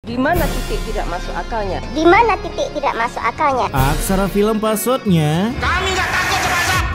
Di mana titik tidak masuk akalnya? Di mana titik tidak masuk akalnya? Aksara film passwordnya. Kami nggak takut sama Azab.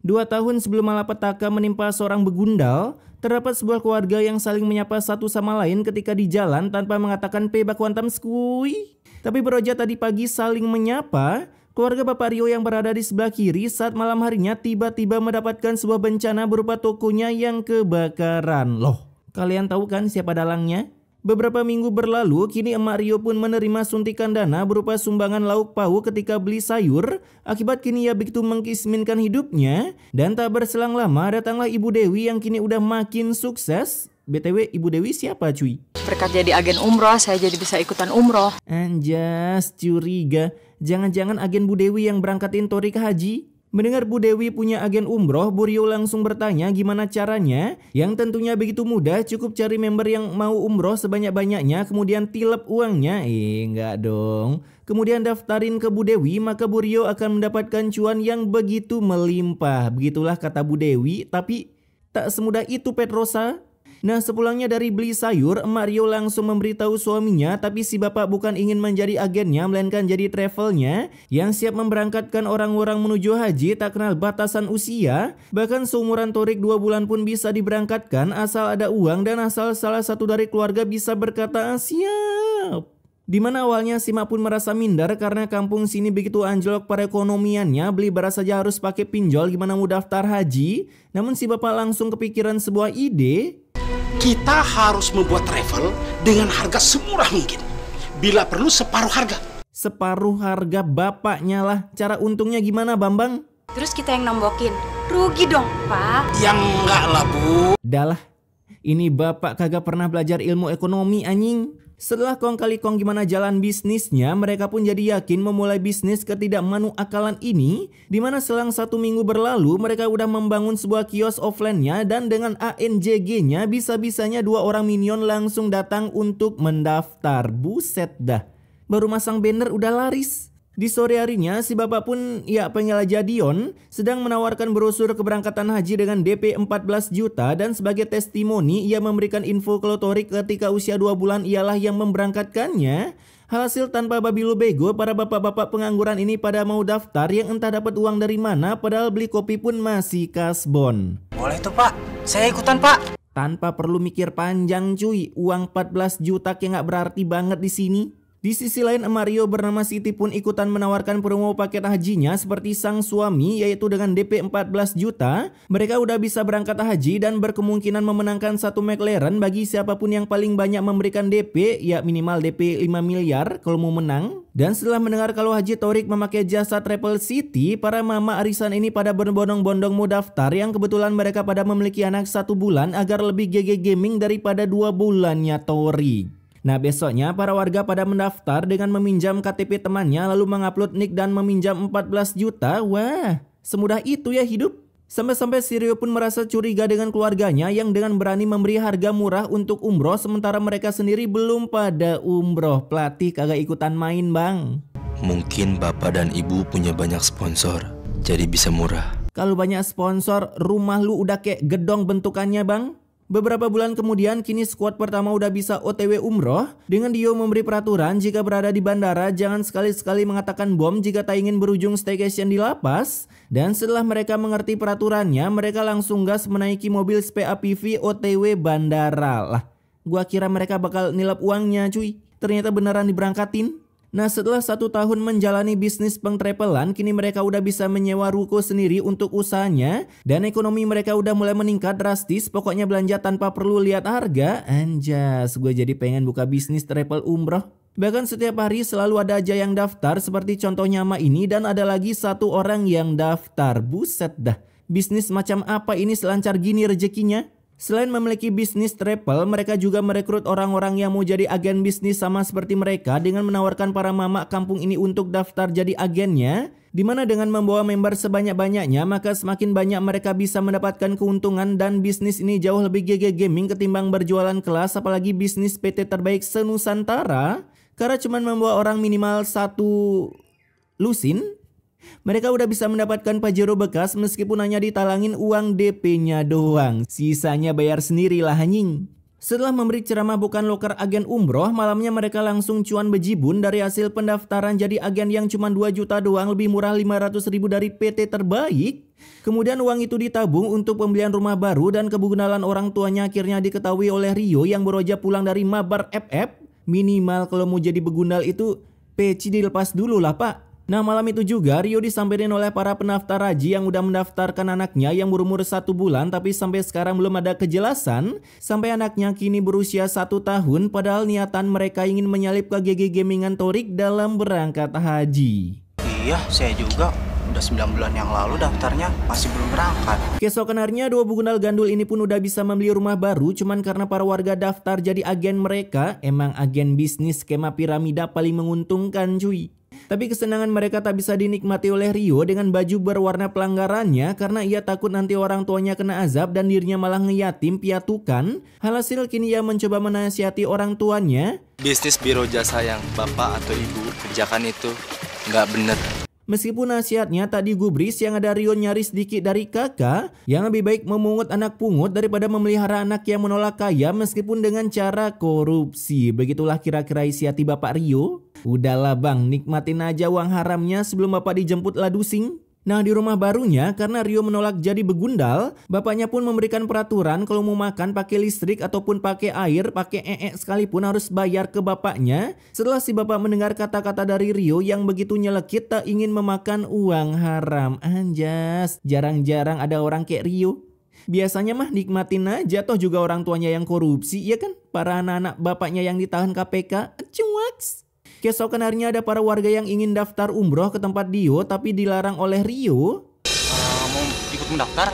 2 tahun sebelum malapetaka menimpa seorang begundal, terdapat sebuah keluarga yang saling menyapa satu sama lain ketika di jalan tanpa mengatakan P baku hantam skui. Tapi beroja tadi pagi saling menyapa, keluarga Bapak Rio yang berada di sebelah kiri saat malam harinya tiba-tiba mendapatkan sebuah bencana berupa tokonya yang kebakaran. Loh, kalian tahu kan siapa dalangnya? Beberapa minggu berlalu, kini emak Rio pun menerima suntikan dana berupa sumbangan lauk pauk ketika beli sayur. Akibat kini ia begitu mengkisminkan hidupnya. Dan tak berselang lama datanglah Ibu Dewi yang kini udah makin sukses. BTW Ibu Dewi siapa cuy? Berkat jadi agen umroh, saya jadi bisa ikutan umroh. Anjas, curiga. Jangan-jangan agen Bu Dewi yang berangkatin Torik haji? Mendengar Bu Dewi punya agen umroh, Bu Rio langsung bertanya gimana caranya. Yang tentunya begitu mudah, cukup cari member yang mau umroh sebanyak-banyaknya, kemudian tilep uangnya. Enggak dong. Kemudian daftarin ke Bu Dewi, maka Bu Rio akan mendapatkan cuan yang begitu melimpah. Begitulah kata Bu Dewi, tapi tak semudah itu Petrosa. Nah, sepulangnya dari beli sayur, emak Rio langsung memberitahu suaminya, tapi si bapak bukan ingin menjadi agennya, melainkan jadi travelnya yang siap memberangkatkan orang-orang menuju haji tak kenal batasan usia. Bahkan seumuran Torik 2 bulan pun bisa diberangkatkan asal ada uang dan asal salah satu dari keluarga bisa berkata siap. Dimana awalnya si mak pun merasa minder karena kampung sini begitu anjlok perekonomiannya, beli beras saja harus pakai pinjol, gimana mau daftar haji. Namun si bapak langsung kepikiran sebuah ide. Kita harus membuat travel dengan harga semurah mungkin. Bila perlu separuh harga. Separuh harga bapaknya lah. Cara untungnya gimana Bambang? Terus kita yang nombokin. Rugi dong, Pak. Yang enggak lah, Bu. Dah lah. Ini bapak kagak pernah belajar ilmu ekonomi anjing. Setelah kong kali kong gimana jalan bisnisnya, mereka pun jadi yakin memulai bisnis ketidakmanuakalan ini. Dimana selang 1 minggu berlalu, mereka udah membangun sebuah kios offline-nya dan dengan ANJG-nya bisa-bisanya 2 orang minion langsung datang untuk mendaftar. Buset dah. Baru masang banner udah laris. Di sore harinya, si bapak pun, ya penjelajah Dion, sedang menawarkan brosur keberangkatan haji dengan DP 14 juta dan sebagai testimoni ia memberikan info kalau Torik ketika usia 2 bulan ialah yang memberangkatkannya. Hasil tanpa babi lu bego, para bapak-bapak pengangguran ini pada mau daftar yang entah dapat uang dari mana padahal beli kopi pun masih kasbon. Boleh tuh, Pak. Saya ikutan, Pak. Tanpa perlu mikir panjang cuy, uang 14 juta kayak gak berarti banget di sini. Di sisi lain, emak Rio bernama Siti pun ikutan menawarkan promo paket hajinya seperti sang suami, yaitu dengan DP 14 juta. Mereka udah bisa berangkat haji dan berkemungkinan memenangkan 1 McLaren bagi siapapun yang paling banyak memberikan DP, ya minimal DP 5 miliar kalau mau menang. Dan setelah mendengar kalau Haji Torik memakai jasa Travel City, para mama arisan ini pada berbondong-bondong mau daftar yang kebetulan mereka pada memiliki anak 1 bulan agar lebih GG gaming daripada 2 bulannya Torik. Nah besoknya para warga pada mendaftar dengan meminjam KTP temannya lalu mengupload nick dan meminjam 14 juta. Wah, semudah itu ya hidup. Sampai-sampai si Rio pun merasa curiga dengan keluarganya yang dengan berani memberi harga murah untuk umroh sementara mereka sendiri belum pada umroh. Pelatih kagak ikutan main bang. Mungkin bapak dan ibu punya banyak sponsor, jadi bisa murah. Kalau banyak sponsor, rumah lu udah kayak gedong bentukannya bang. Beberapa bulan kemudian, kini skuad pertama udah bisa OTW umroh. Dengan Dio memberi peraturan jika berada di bandara, jangan sekali-sekali mengatakan bom jika tak ingin berujung staycation di lapas. Dan setelah mereka mengerti peraturannya, mereka langsung gas menaiki mobil SPAPV OTW bandara. Lah, gua kira mereka bakal nilap uangnya cuy. Ternyata beneran diberangkatin. Nah setelah 1 tahun menjalani bisnis pengtravelan, kini mereka udah bisa menyewa ruko sendiri untuk usahanya. Dan ekonomi mereka udah mulai meningkat drastis, pokoknya belanja tanpa perlu lihat harga. Anjas, gue jadi pengen buka bisnis travel umroh. Bahkan setiap hari selalu ada aja yang daftar, seperti contohnya Ma ini dan ada lagi 1 orang yang daftar. Buset dah, bisnis macam apa ini selancar gini rezekinya? Selain memiliki bisnis travel, mereka juga merekrut orang-orang yang mau jadi agen bisnis sama seperti mereka dengan menawarkan para mama kampung ini untuk daftar jadi agennya. Dimana dengan membawa member sebanyak-banyaknya, maka semakin banyak mereka bisa mendapatkan keuntungan dan bisnis ini jauh lebih GG gaming ketimbang berjualan kelas, apalagi bisnis PT terbaik se-Nusantara. Karena cuma membawa orang minimal 1 lusin, mereka udah bisa mendapatkan Pajero bekas meskipun hanya ditalangin uang DP-nya doang. Sisanya bayar sendirilah anjing. Setelah memberi ceramah bukan loker agen umroh, malamnya mereka langsung cuan bejibun dari hasil pendaftaran jadi agen yang cuma 2 juta doang, lebih murah 500 ribu dari PT terbaik. Kemudian uang itu ditabung untuk pembelian rumah baru dan kebegunan orang tuanya akhirnya diketahui oleh Rio yang baru aja pulang dari mabar FF. Minimal kalau mau jadi begundal itu peci dilepas dulu lah pak. Nah malam itu juga Rio disamperin oleh para pendaftar haji yang udah mendaftarkan anaknya yang berumur 1 bulan, tapi sampai sekarang belum ada kejelasan sampai anaknya kini berusia 1 tahun, padahal niatan mereka ingin menyalip ke GG Gamingan Torik dalam berangkat haji. Iya, saya juga udah 9 bulan yang lalu daftarnya masih belum berangkat. Keesokan harinya 2 begundal gandul ini pun udah bisa membeli rumah baru, cuman karena para warga daftar jadi agen mereka. Emang agen bisnis skema piramida paling menguntungkan cuy. Tapi kesenangan mereka tak bisa dinikmati oleh Rio dengan baju berwarna pelanggarannya karena ia takut nanti orang tuanya kena azab dan dirinya malah ngeyatim piatukan. Alhasil kini ia mencoba menasihati orang tuanya. Bisnis biro jasa yang bapak atau ibu kerjakan itu nggak bener. Meskipun nasihatnya tak digubris, yang ada Rio nyaris dikit dari kakak yang lebih baik memungut anak pungut daripada memelihara anak yang menolak kaya meskipun dengan cara korupsi. Begitulah kira-kira isi hati Bapak Rio. Udahlah bang, nikmatin aja uang haramnya sebelum bapak dijemput ladusing. Nah di rumah barunya karena Rio menolak jadi begundal, bapaknya pun memberikan peraturan kalau mau makan pakai listrik ataupun pakai air, pakai sekalipun harus bayar ke bapaknya. Setelah si bapak mendengar kata-kata dari Rio yang begitu nyelekit tak ingin memakan uang haram. Anjas, jarang-jarang ada orang kayak Rio. Biasanya mah nikmatin aja, toh juga orang tuanya yang korupsi, ya kan? Para anak-anak bapaknya yang ditahan KPK, cuaks. Keesokan harinya ada para warga yang ingin daftar umroh ke tempat Dio tapi dilarang oleh Rio. Mau ikut mendaftar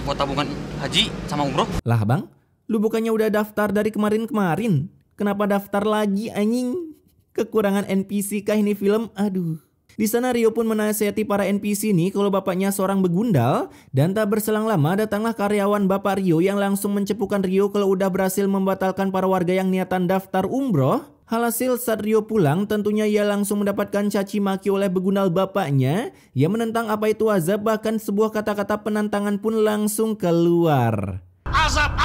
buat tabungan haji sama umroh? Lah bang, lu bukannya udah daftar dari kemarin-kemarin? Kenapa daftar lagi anjing? Kekurangan NPC kah ini film? Aduh. Di sana Rio pun menasihati para NPC nih kalau bapaknya seorang begundal, dan tak berselang lama datanglah karyawan bapak Rio yang langsung mencepukan Rio kalau udah berhasil membatalkan para warga yang niatan daftar umroh. Alhasil saat Rio pulang tentunya ia langsung mendapatkan caci maki oleh begundal bapaknya. Ia menentang apa itu azab, bahkan sebuah kata-kata penantangan pun langsung keluar. Azab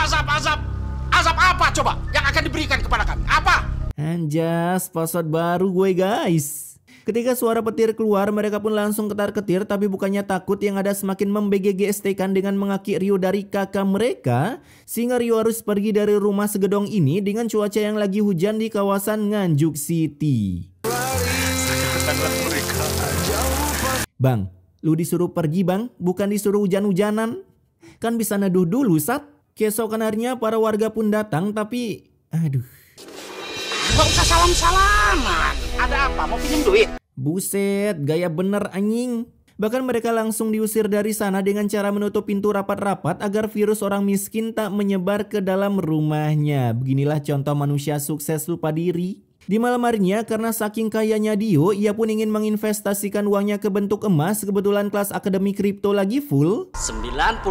apa coba yang akan diberikan kepada kami? Apa? Anjas, password baru gue guys. Ketika suara petir keluar, mereka pun langsung ketar-ketir, tapi bukannya takut, yang ada semakin membGGST-kan dengan mengaki Rio dari kakak mereka, sehingga Rio harus pergi dari rumah segedong ini dengan cuaca yang lagi hujan di kawasan Nganjuk City. Bang, lu disuruh pergi bang, bukan disuruh hujan-hujanan. Kan bisa neduh dulu sat. Keesokan harinya para warga pun datang, tapi aduh. Gak usah salam-salaman. Ada apa? Mau pinjam duit? Buset, gaya bener anjing. Bahkan mereka langsung diusir dari sana dengan cara menutup pintu rapat-rapat agar virus orang miskin tak menyebar ke dalam rumahnya. Beginilah contoh manusia sukses lupa diri. Di malam harinya karena saking kayanya Dio, ia pun ingin menginvestasikan uangnya ke bentuk emas. Kebetulan kelas akademi kripto lagi full. 99%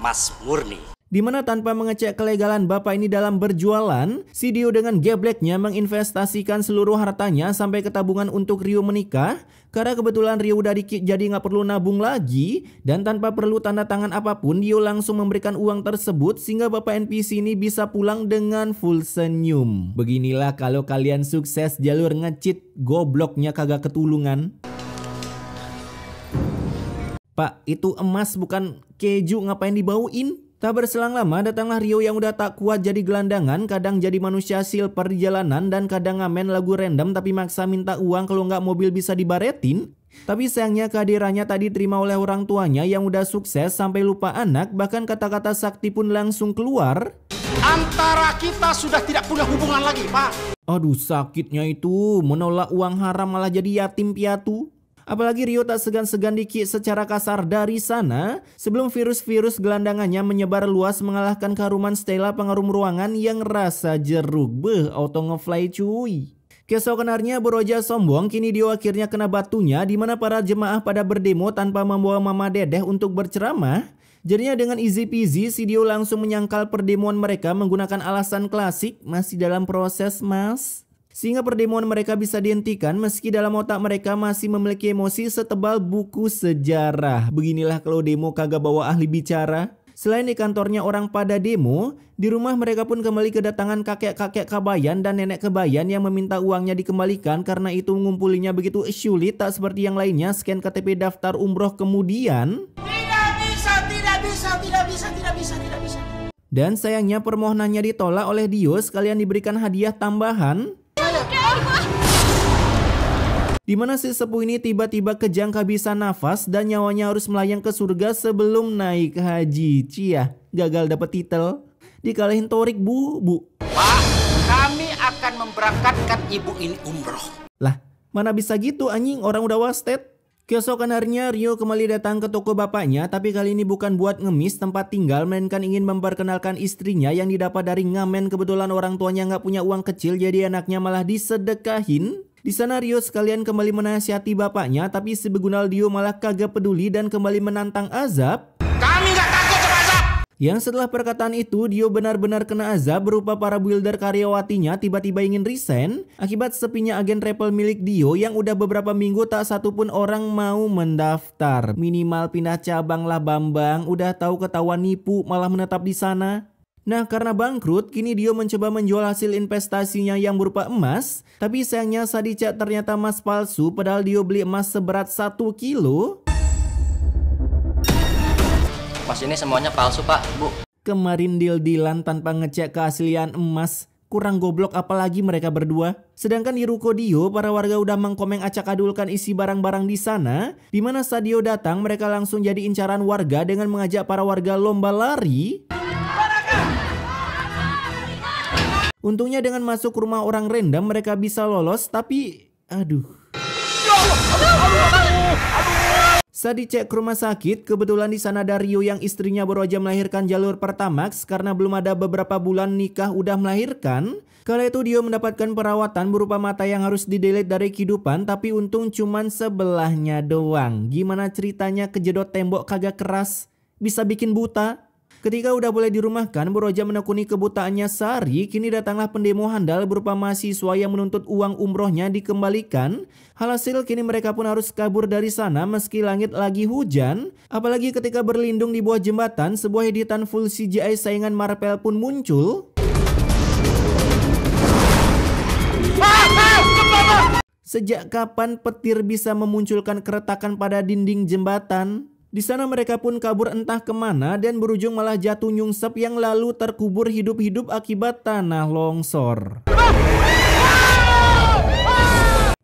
Mas Murni. Dimana tanpa mengecek kelegalan bapak ini dalam berjualan, si Dio dengan gebleknya menginvestasikan seluruh hartanya sampai ke tabungan untuk Rio menikah. Karena kebetulan Rio udah dikit jadi nggak perlu nabung lagi, dan tanpa perlu tanda tangan apapun Dio langsung memberikan uang tersebut sehingga bapak NPC ini bisa pulang dengan full senyum. Beginilah kalau kalian sukses jalur nge-cheat, gobloknya kagak ketulungan. Pak, itu emas bukan keju, ngapain dibauin? Tak berselang lama datanglah Rio yang udah tak kuat jadi gelandangan, kadang jadi manusia silver di jalanan dan kadang ngamen lagu random tapi maksa minta uang kalau nggak mobil bisa dibaretin. Tapi sayangnya kehadirannya tak diterima oleh orang tuanya yang udah sukses sampai lupa anak, bahkan kata-kata sakti pun langsung keluar. Antara kita sudah tidak punya hubungan lagi, Pak. Aduh sakitnya itu, menolak uang haram malah jadi yatim piatu. Apalagi Rio tak segan-segan dikik secara kasar dari sana sebelum virus-virus gelandangannya menyebar luas mengalahkan keharuman Stella pengharum ruangan yang rasa jeruk. Beh, auto ngefly cuy. Keesokan harinya beroja sombong, kini Dio akhirnya kena batunya di mana para jemaah pada berdemo tanpa membawa Mama Dedeh untuk berceramah. Jadinya dengan easy peasy si Dio langsung menyangkal perdemuan mereka menggunakan alasan klasik, masih dalam proses mas. Sehingga perdemuan mereka bisa dihentikan meski dalam otak mereka masih memiliki emosi setebal buku sejarah. Beginilah kalau demo kagak bawa ahli bicara. Selain di kantornya orang pada demo, di rumah mereka pun kembali kedatangan kakek-kakek Kabayan dan nenek Kebayan yang meminta uangnya dikembalikan karena itu ngumpulinya begitu sulit tak seperti yang lainnya scan KTP daftar umroh kemudian. Tidak bisa. Dan sayangnya permohonannya ditolak oleh Dio sekalian diberikan hadiah tambahan. Di mana si sepuh ini tiba-tiba kejang kehabisan nafas dan nyawanya harus melayang ke surga sebelum naik haji. Cia, gagal dapat titel. Dikalahin Torik bu. Pak, kami akan memberangkatkan ibu ini umroh. Lah, mana bisa gitu anjing, orang udah wasted. Keesokan harinya Rio kembali datang ke toko bapaknya, tapi kali ini bukan buat ngemis tempat tinggal, melainkan ingin memperkenalkan istrinya yang didapat dari ngamen. Kebetulan orang tuanya nggak punya uang kecil, jadi anaknya malah disedekahin. Di sana Rio sekalian kembali menasihati bapaknya, tapi si begunal Dio malah kagak peduli dan kembali menantang azab. Kami nggak takut sama azab. Yang setelah perkataan itu, Dio benar-benar kena azab berupa para builder karyawatinya tiba-tiba ingin resign akibat sepinya agen travel milik Dio yang udah beberapa minggu tak satupun orang mau mendaftar. Minimal pindah cabang lah Bambang, udah tahu ketahuan nipu malah menetap di sana. Nah, karena bangkrut, kini Dio mencoba menjual hasil investasinya yang berupa emas. Tapi sayangnya saat dicek ternyata emas palsu, padahal Dio beli emas seberat 1 kilo. Mas ini semuanya palsu pak, bu. Kemarin deal-dealan tanpa ngecek keaslian emas. Kurang goblok apalagi mereka berdua. Sedangkan di ruko Dio, para warga udah mengkomeng acak-adulkan isi barang-barang di sana. Dimana saat Dio datang, mereka langsung jadi incaran warga dengan mengajak para warga lomba lari. Untungnya dengan masuk rumah orang random mereka bisa lolos, tapi aduh. Saat dicek ke rumah sakit, kebetulan di sana ada Rio yang istrinya baru aja melahirkan jalur Pertamax karena belum ada beberapa bulan nikah udah melahirkan. Kala itu Dio mendapatkan perawatan berupa mata yang harus di-delete dari kehidupan, tapi untung cuman sebelahnya doang. Gimana ceritanya kejedot tembok kagak keras, bisa bikin buta? Ketika udah boleh dirumahkan, baru aja menekuni kebutaannya sehari, kini datanglah pendemo handal berupa mahasiswa yang menuntut uang umrohnya dikembalikan. Alhasil kini mereka pun harus kabur dari sana meski langit lagi hujan. Apalagi ketika berlindung di bawah jembatan, sebuah editan full CGI saingan Marvel pun muncul. Sejak kapan petir bisa memunculkan keretakan pada dinding jembatan? Di sana mereka pun kabur entah kemana dan berujung malah jatuh nyungsep yang lalu terkubur hidup-hidup akibat tanah longsor.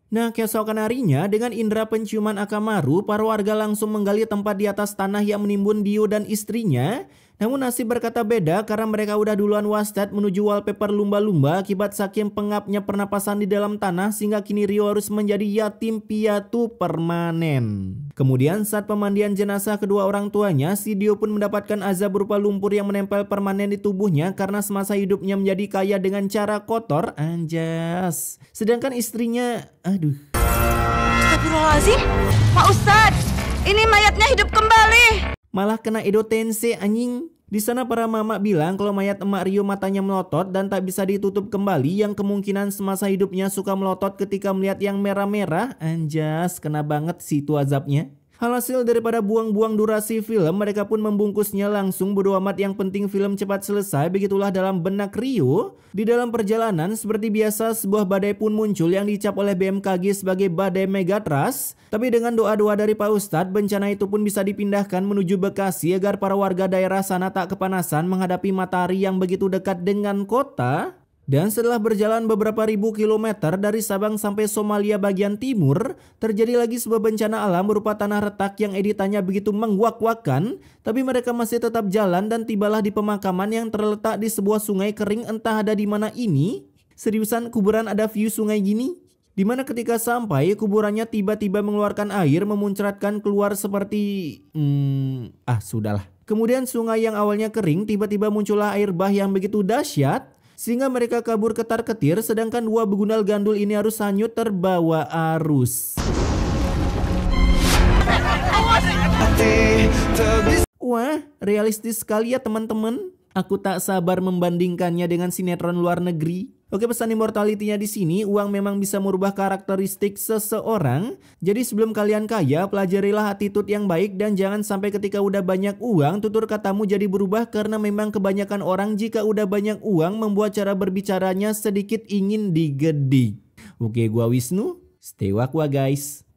Nah, keesokan harinya dengan indera penciuman Akamaru, para warga langsung menggali tempat di atas tanah yang menimbun Dio dan istrinya. Namun nasib berkata beda karena mereka udah duluan wasted menuju wallpaper lumba-lumba akibat saking pengapnya pernapasan di dalam tanah sehingga kini Rio harus menjadi yatim piatu permanen. Kemudian saat pemandian jenazah kedua orang tuanya, si Dio pun mendapatkan azab berupa lumpur yang menempel permanen di tubuhnya karena semasa hidupnya menjadi kaya dengan cara kotor. Anjas. Sedangkan istrinya, aduh. Astagfirullahaladzim, Pak Ustadz, ini mayatnya hidup kembali. Malah kena Edo Tensei anjing. Di sana para mama bilang kalau mayat emak Rio matanya melotot dan tak bisa ditutup kembali yang kemungkinan semasa hidupnya suka melotot ketika melihat yang merah-merah. Anjas, kena banget sih itu azabnya. Alhasil daripada buang-buang durasi film, mereka pun membungkusnya langsung, bodo amat yang penting film cepat selesai. Begitulah dalam benak Rio. Di dalam perjalanan, seperti biasa sebuah badai pun muncul yang dicap oleh BMKG sebagai badai Megatras. Tapi dengan doa-doa dari Pak Ustadz, bencana itu pun bisa dipindahkan menuju Bekasi agar para warga daerah sana tak kepanasan menghadapi matahari yang begitu dekat dengan kota. Dan setelah berjalan beberapa ribu kilometer dari Sabang sampai Somalia bagian timur, terjadi lagi sebuah bencana alam berupa tanah retak yang editannya begitu menguak-wakan. Tapi mereka masih tetap jalan dan tibalah di pemakaman yang terletak di sebuah sungai kering entah ada di mana ini. Seriusan kuburan ada view sungai gini? Dimana ketika sampai kuburannya tiba-tiba mengeluarkan air memuncratkan keluar seperti... sudahlah. Kemudian sungai yang awalnya kering tiba-tiba muncullah air bah yang begitu dahsyat. Sehingga mereka kabur ketar-ketir sedangkan dua begundal gandul ini harus hanyut terbawa arus. Wah, realistis sekali ya teman-teman. Aku tak sabar membandingkannya dengan sinetron luar negeri. Oke, pesan immortality-nya di sini, uang memang bisa merubah karakteristik seseorang. Jadi sebelum kalian kaya, pelajarilah attitude yang baik dan jangan sampai ketika udah banyak uang, tutur katamu jadi berubah karena memang kebanyakan orang jika udah banyak uang membuat cara berbicaranya sedikit ingin digedik. Oke, gua Wisnu, stay wakwa guys.